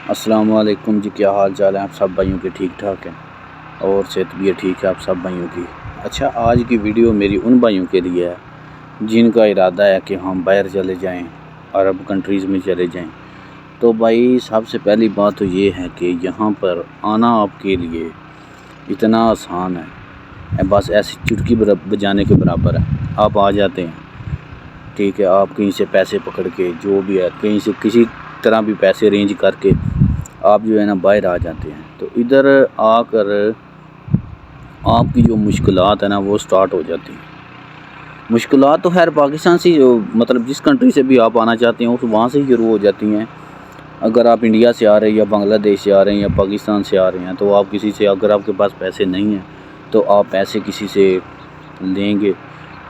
السلام علیکم جی، کیا حال چال ہے آپ سب بھائیوں کے؟ ٹھیک ٹھاک ہیں اور صحت بھی ٹھیک ہے آپ سب بھائیوں کی؟ اچھا، آج کی ویڈیو میری ان بھائیوں کے لیے ہے جن کا ارادہ ہے کہ ہم باہر چلے جائیں، عرب کنٹریز میں چلے جائیں۔ تو بھائی سب سے پہلی بات تو یہ ہے کہ یہاں پر آنا آپ کے لیے اتنا آسان ہے، بس ایسی چٹکی بجانے کے برابر ہے۔ آپ آ جاتے ہیں، ٹھیک ہے، آپ کہیں سے پیسے پکڑ کے جو بھی ہے کہیں سے کسی طرح بھی پیسے ارینج کر کے آپ جو ہے نا باہر آ جاتے ہیں۔ تو ادھر آ کر آپ کی جو مشکلات ہیں نا وہ سٹارٹ ہو جاتی ہیں۔ مشکلات تو خیر پاکستان سے مطلب جس کنٹری سے بھی آپ آنا چاہتے ہیں وہاں سے ہی شروع ہو جاتی ہیں۔ اگر آپ انڈیا سے آ رہے ہیں یا بنگلہ دیش سے آ رہے ہیں یا پاکستان سے آ رہے ہیں تو آپ کسی سے، اگر آپ کے پاس پیسے نہیں ہیں تو آپ پیسے کسی سے لیں گے،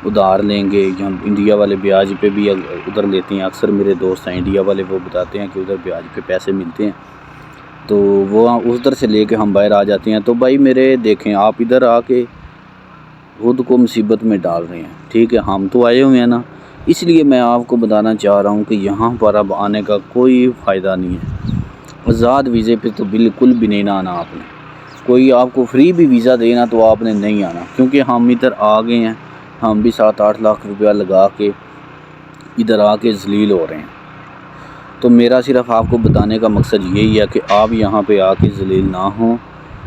ادھار لیں گے، یا انڈیا والے بیاج پہ بھی ادھر لیتے ہیں۔ اکثر میرے دوست ہیں انڈیا والے، وہ بتاتے ہیں کہ ادھر بیاج پہ پیسے ملتے ہیں، تو وہ ادھر سے لے کے ہم باہر آ جاتے ہیں۔ تو بھائی میرے دیکھیں، آپ ادھر آ کے خود کو مصیبت میں ڈال رہے ہیں، ٹھیک ہے۔ ہم تو آئے ہوئے ہیں نا، اس لیے میں آپ کو بتانا چاہ رہا ہوں کہ یہاں پر اب آنے کا کوئی فائدہ نہیں ہے۔ آزاد ویزے پہ تو بالکل بھی نہیں آنا آپ نے۔ کوئی آپ کو فری بھی ویزا دینا تو آپ نے نہیں آنا، کیونکہ ہم ادھر آ گئے ہیں، ہم بھی 7-8 لاکھ روپیہ لگا کے ادھر آ کے ذلیل ہو رہے ہیں۔ تو میرا صرف آپ کو بتانے کا مقصد یہی ہے کہ آپ یہاں پہ آ کے ذلیل نہ ہوں،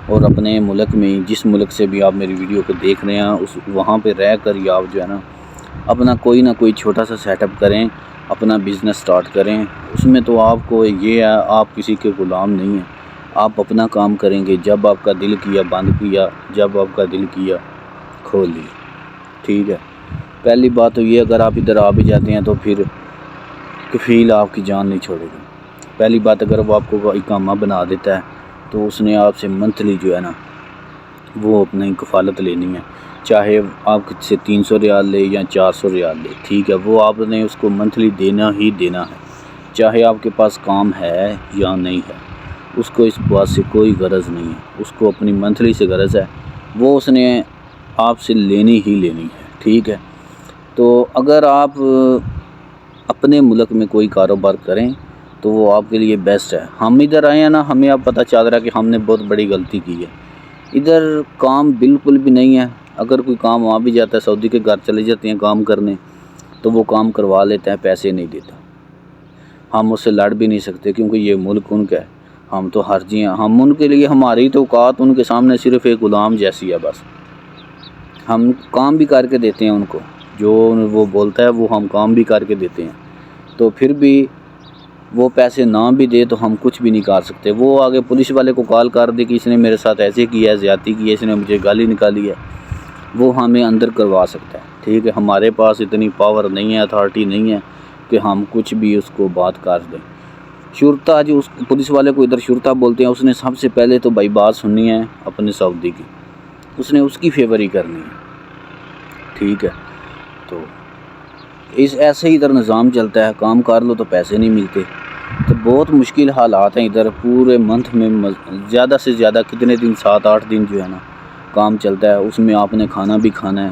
اور اپنے ملک میں، جس ملک سے بھی آپ میری ویڈیو کو دیکھ رہے ہیں، وہاں پہ رہ کر ہی آپ جو ہے نا اپنا کوئی نہ کوئی چھوٹا سا سیٹ اپ کریں، اپنا بزنس سٹارٹ کریں۔ اس میں تو آپ کو یہ ہے، آپ کسی کے غلام نہیں ہیں، آپ اپنا کام کریں گے۔ جب آپ کا دل کیا بند کیا، جب آپ کا دل کیا کھول لیا، ٹھیک ہے۔ پہلی بات تو یہ، اگر آپ ادھر آ بھی جاتے ہیں تو پھر کفیل آپ کی جان نہیں چھوڑے گا۔ پہلی بات، اگر وہ آپ کو اقامہ بنا دیتا ہے تو اس نے آپ سے منتھلی جو ہے نا وہ اپنی کفالت لینی ہے، چاہے آپ سے 300 ریال لے یا 400 ریال لے، ٹھیک ہے۔ وہ آپ نے اس کو منتھلی دینا ہی دینا ہے، چاہے آپ کے پاس کام ہے یا نہیں ہے۔ اس کو اس بات سے کوئی غرض نہیں ہے، اس کو اپنی منتھلی سے غرض ہے، وہ اس نے آپ سے لینی ہی لینی ہے، ٹھیک ہے۔ تو اگر آپ اپنے ملک میں کوئی کاروبار کریں تو وہ آپ کے لیے بیسٹ ہے۔ ہم ادھر آئے ہیں نا، ہمیں اب پتہ چل رہا ہے کہ ہم نے بہت بڑی غلطی کی ہے۔ ادھر کام بالکل بھی نہیں ہے۔ اگر کوئی کام آ بھی جاتا ہے، سعودی کے گھر چلے جاتے ہیں کام کرنے، تو وہ کام کروا لیتا ہے، پیسے نہیں دیتا۔ ہم اس سے لڑ بھی نہیں سکتے کیونکہ یہ ملک ان کا ہے، ہم تو حرجی ہیں۔ ہم ان کے لیے، ہماری تو اوقات ان کے سامنے صرف ایک غلام جیسی ہے بس۔ ہم کام بھی کر کے دیتے ہیں ان کو، جو وہ بولتا ہے وہ ہم کام بھی کر کے دیتے ہیں، تو پھر بھی وہ پیسے نہ بھی دے تو ہم کچھ بھی نہیں کر سکتے۔ وہ آگے پولیس والے کو کال کر دے کہ اس نے میرے ساتھ ایسے کیا ہے، زیادتی کی ہے، اس نے مجھے گالی نکالی ہے، وہ ہمیں اندر کروا سکتا ہے، ٹھیک ہے۔ ہمارے پاس اتنی پاور نہیں ہے، اتھارٹی نہیں ہے کہ ہم کچھ بھی اس کو بات کر دیں۔ شرطا، جو اس پولیس والے کو ادھر شرطا بولتے ہیں، اس نے سب سے پہلے تو بھائی بات سننی ہے اپنے سعودی کی، اس نے اس کی فیور ہی کرنی ہے، ٹھیک ہے۔ تو ایسے ہی ادھر نظام چلتا ہے، کام کر لو تو پیسے نہیں ملتے، تو بہت مشکل حالات ہیں ادھر۔ پورے منتھ میں زیادہ سے زیادہ کتنے دن، 7-8 دن جو ہے نا کام چلتا ہے، اس میں آپ نے کھانا بھی کھانا ہے،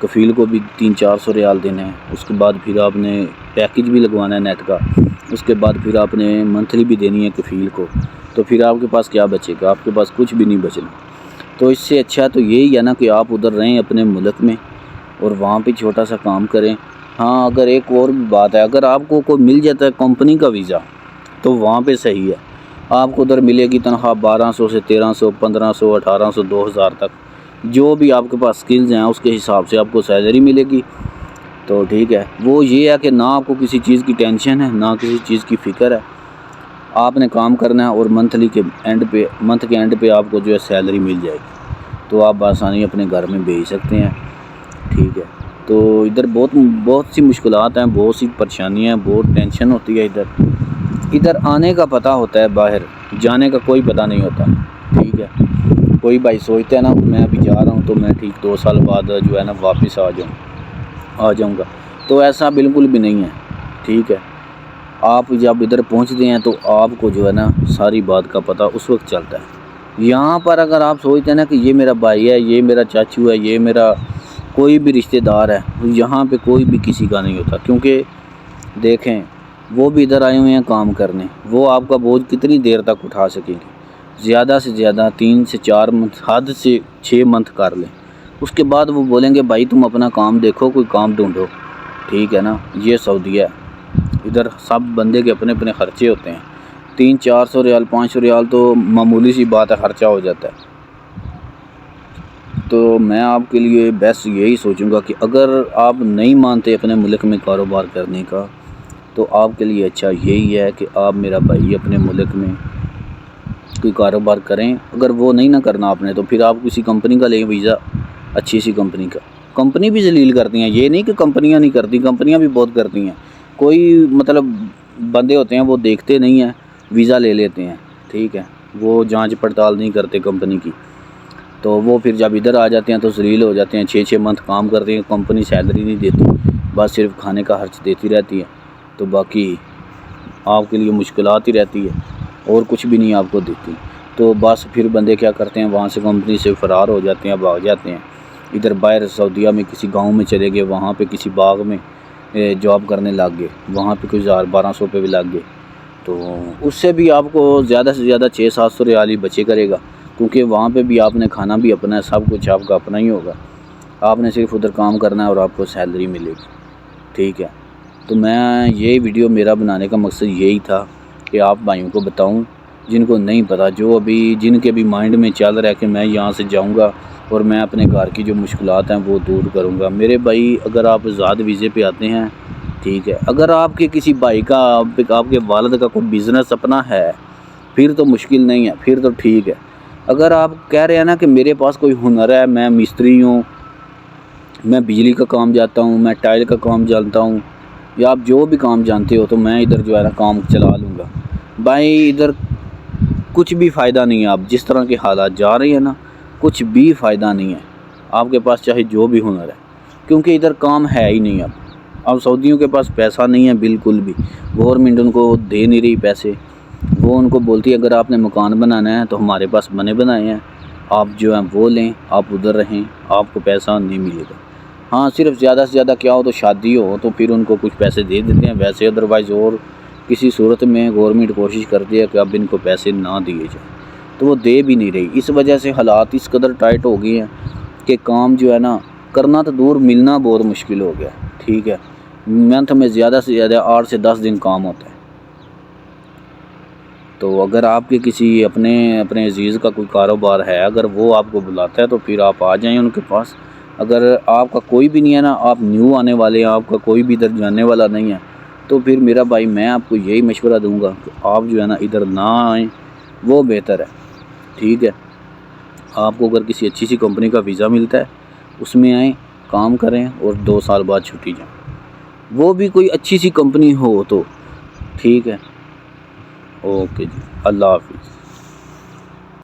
کفیل کو بھی 300-400 ریال دینا ہے، اس کے بعد پھر آپ نے پیکج بھی لگوانا ہے نیٹ کا، اس کے بعد پھر آپ نے منتھلی بھی دینی ہے کفیل کو، تو پھر آپ کے پاس کیا بچے گا؟ آپ کے پاس کچھ بھی نہیں بچنا۔ تو اس سے اچھا تو یہی ہے نا کہ آپ ادھر رہیں اپنے ملک میں اور وہاں پہ چھوٹا سا کام کریں۔ ہاں، اگر ایک اور بھی بات ہے، اگر آپ کو کوئی مل جاتا ہے کمپنی کا ویزا تو وہاں پہ صحیح ہے، آپ کو ادھر ملے گی تنخواہ 1200 سے 1300، 1500، 1800، 2000 تک، جو بھی آپ کے پاس سکلز ہیں اس کے حساب سے آپ کو سیلری ملے گی، تو ٹھیک ہے۔ وہ یہ ہے کہ نہ آپ کو کسی چیز کی ٹینشن ہے، نہ کسی چیز کی فکر ہے، آپ نے کام کرنا ہے اور منتھ کے اینڈ پہ آپ کو جو ہے سیلری مل جائے گی، تو آپ بآسانی اپنے گھر میں بھیج سکتے ہیں، ٹھیک ہے۔ تو ادھر بہت سی مشکلات ہیں، بہت سی پریشانیاں ہیں، بہت ٹینشن ہوتی ہے ادھر آنے کا پتہ ہوتا ہے، باہر جانے کا کوئی پتہ نہیں ہوتا، ٹھیک ہے۔ کوئی بھائی سوچتا ہے نا میں ابھی جا رہا ہوں تو میں ٹھیک 2 سال بعد جو ہے نا واپس آ جاؤں گا، تو ایسا بالکل بھی نہیں ہے، ٹھیک ہے۔ آپ جب ادھر پہنچتے ہیں تو آپ کو جو ہے نا ساری بات کا پتہ اس وقت چلتا ہے۔ یہاں پر اگر آپ سوچتے ہیں نا کہ یہ میرا بھائی ہے، یہ میرا چاچو ہے، یہ میرا کوئی بھی رشتہ دار ہے، یہاں پہ کوئی بھی کسی کا نہیں ہوتا، کیونکہ دیکھیں وہ بھی ادھر آئے ہوئے ہیں کام کرنے، وہ آپ کا بوجھ کتنی دیر تک اٹھا سکیں گے؟ زیادہ سے زیادہ 3 سے 4 منتھ، حد سے 6 منتھ کر لیں، اس کے بعد وہ بولیں گے بھائی تم اپنا کام دیکھو، کوئی کام ڈھونڈو، ٹھیک ہے نا؟ یہ سعودیہ ہے، ادھر سب بندے کے اپنے اپنے خرچے ہوتے ہیں، 300-400 ریال 500 ریال تو معمولی سی بات ہے، خرچہ ہو جاتا ہے۔ تو میں آپ کے لیے بیسٹ یہی سوچوں گا کہ اگر آپ نہیں مانتے اپنے ملک میں کاروبار کرنے کا، تو آپ کے لیے اچھا یہی ہے کہ آپ میرا بھائی اپنے ملک میں کوئی کاروبار کریں۔ اگر وہ نہیں نہ کرنا آپ نے تو پھر آپ کسی کمپنی کا لیں ویزا، اچھی سی کمپنی کا۔ کمپنی بھی ذلیل کرتی ہیں، یہ نہیں کہ کمپنیاں نہیں کرتی، کمپنیاں بھی بہت کرتی ہیں۔ کوئی مطلب بندے ہوتے ہیں وہ دیکھتے نہیں ہیں، ویزا لے لیتے ہیں، ٹھیک ہے، وہ جانچ پڑتال نہیں کرتے کمپنی کی، تو وہ پھر جب ادھر آ جاتے ہیں تو ذلیل ہو جاتے ہیں۔ 6 منتھ کام کرتے ہیں، کمپنی سیلری نہیں دیتی، بس صرف کھانے کا خرچ دیتی رہتی ہے، تو باقی آپ کے لیے مشکلات ہی رہتی ہے، اور کچھ بھی نہیں آپ کو دیتی۔ تو بس پھر بندے کیا کرتے ہیں، وہاں سے کمپنی سے فرار ہو جاتے ہیں، بھاگ جاتے ہیں، ادھر باہر سعودیہ میں کسی گاؤں میں چلے گئے، وہاں پہ کسی باغ میں جاب کرنے لگ گئے، وہاں پہ کچھ 1200 پہ بھی لگ گئے، تو اس سے بھی آپ کو زیادہ سے زیادہ 600-700 ریال ہی بچے کرے گا، کیونکہ وہاں پہ بھی آپ نے کھانا بھی اپنا ہے، سب کچھ آپ کا اپنا ہی ہوگا، آپ نے صرف ادھر کام کرنا ہے اور آپ کو سیلری ملے گی، ٹھیک ہے۔ تو میں یہ ویڈیو میرا بنانے کا مقصد یہی تھا کہ آپ بھائیوں کو بتاؤں جن کو نہیں پتہ، جن کے بھی مائنڈ میں چل رہا ہے کہ میں یہاں سے جاؤں گا اور میں اپنے گھر کی جو مشکلات ہیں وہ دور کروں گا۔ میرے بھائی اگر آپ آزاد ویزے پہ آتے ہیں، ٹھیک ہے، اگر آپ کے کسی بھائی کا، آپ کے والد کا کوئی بزنس اپنا ہے، پھر تو مشکل نہیں ہے، پھر تو ٹھیک ہے۔ اگر آپ کہہ رہے ہیں نا کہ میرے پاس کوئی ہنر ہے، میں مستری ہوں، میں بجلی کا کام جانتا ہوں، میں ٹائل کا کام جانتا ہوں، یا آپ جو بھی کام جانتے ہو، تو میں ادھر جو ہے نا کام چلا لوں گا، بھائی ادھر کچھ بھی فائدہ نہیں ہے۔ آپ جس طرح کے حالات جا رہے ہیں نا، کچھ بھی فائدہ نہیں ہے آپ کے پاس، چاہے جو بھی ہنر ہے، کیونکہ ادھر کام ہے ہی نہیں۔ اب سعودیوں کے پاس پیسہ نہیں ہے بالکل بھی، گورنمنٹ ان کو دے نہیں رہی پیسے، وہ ان کو بولتی ہے اگر آپ نے مکان بنانا ہے تو ہمارے پاس بنے بنائے ہیں، آپ جو ہیں وہ لیں، آپ ادھر رہیں، آپ کو پیسہ نہیں ملے گا۔ ہاں صرف زیادہ سے زیادہ کیا ہو تو شادی ہو تو پھر ان کو کچھ پیسے دے دیتے ہیں، ویسے ادروائز اور کسی صورت میں گورنمنٹ کوشش کرتی ہے کہ اب ان کو پیسے نہ دیے جائیں، تو وہ دے بھی نہیں رہی۔ اس وجہ سے حالات اس قدر ٹائٹ ہو گئی ہیں کہ کام جو ہے نا کرنا تو دور، ملنا بہت مشکل ہو گیا، ٹھیک ہے۔ منتھ میں زیادہ سے زیادہ 8 سے 10 دن کام ہوتا ہے۔ تو اگر آپ کے کسی اپنے عزیز کا کوئی کاروبار ہے، اگر وہ آپ کو بلاتا ہے تو پھر آپ آ جائیں ان کے پاس۔ اگر آپ کا کوئی بھی نہیں ہے نا، آپ نیو آنے والے ہیں، آپ کا کوئی بھی ادھر جاننے والا نہیں ہے، تو پھر میرا بھائی میں آپ کو یہی مشورہ دوں گا کہ آپ جو ہے نا ادھر نہ آئیں، وہ بہتر ہے، ٹھیک ہے۔ آپ کو اگر کسی اچھی سی کمپنی کا ویزا ملتا ہے، اس میں آئیں، کام کریں اور 2 سال بعد چھٹی جائیں، وہ بھی کوئی اچھی سی کمپنی ہو تو، ٹھیک ہے۔ اوکے جی، اللہ حافظ۔